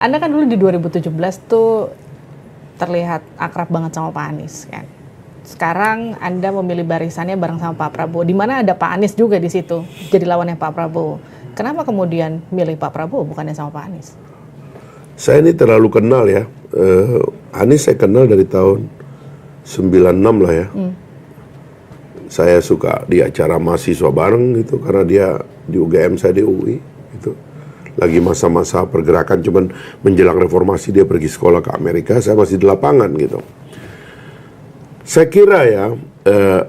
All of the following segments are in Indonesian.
Anda kan dulu di 2017 tuh terlihat akrab banget sama Pak Anies kan. Sekarang Anda memilih barisannya bareng sama Pak Prabowo, di mana ada Pak Anies juga di situ, jadi lawannya Pak Prabowo. Kenapa kemudian milih Pak Prabowo bukannya sama Pak Anies? Saya ini terlalu kenal ya. Anies saya kenal dari tahun 96 lah ya. Saya suka di acara mahasiswa bareng gitu, karena dia di UGM, saya di UI gitu. Lagi masa-masa pergerakan, cuman menjelang reformasi dia pergi sekolah ke Amerika, saya masih di lapangan gitu. Saya kira ya,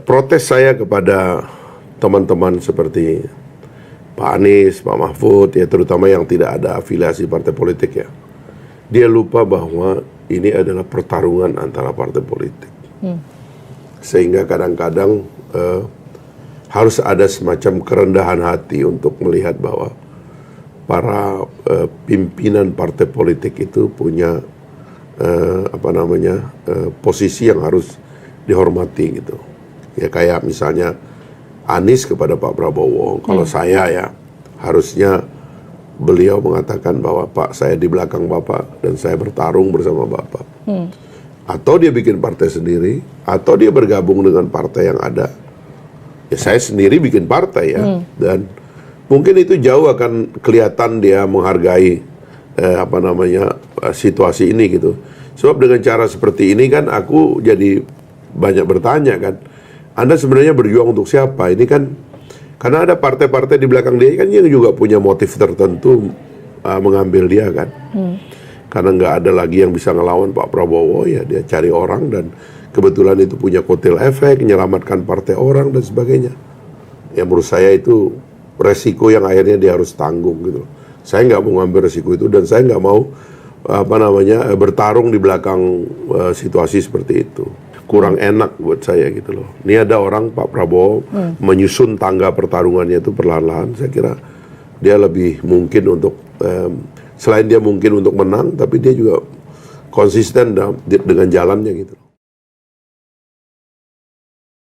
protes saya kepada teman-teman seperti Pak Anies, Pak Mahfud, ya terutama yang tidak ada afiliasi partai politik ya. Dia lupa bahwa ini adalah pertarungan antara partai politik. Sehingga kadang-kadang harus ada semacam kerendahan hati untuk melihat bahwa para pimpinan partai politik itu punya posisi yang harus dihormati gitu. Ya kayak misalnya Anies kepada Pak Prabowo, kalau saya ya harusnya beliau mengatakan bahwa Pak, saya di belakang Bapak dan saya bertarung bersama Bapak. Atau dia bikin partai sendiri, atau dia bergabung dengan partai yang ada. Ya saya sendiri bikin partai ya, dan mungkin itu jauh akan kelihatan dia menghargai situasi ini gitu. Sebab dengan cara seperti ini kan aku jadi banyak bertanya kan, Anda sebenarnya berjuang untuk siapa? Ini kan karena ada partai-partai di belakang dia kan yang juga punya motif tertentu mengambil dia kan. Karena nggak ada lagi yang bisa ngelawan Pak Prabowo, ya dia cari orang, dan kebetulan itu punya kotel efek, menyelamatkan partai orang dan sebagainya. Ya menurut saya itu resiko yang akhirnya dia harus tanggung gitu. Saya nggak mau ngambil resiko itu, dan saya nggak mau bertarung di belakang situasi seperti itu. Kurang enak buat saya gitu loh. Ini ada orang Pak Prabowo menyusun tangga pertarungannya itu perlahan-lahan. Saya kira dia lebih mungkin untuk selain dia mungkin untuk menang, tapi dia juga konsisten dengan jalannya gitu.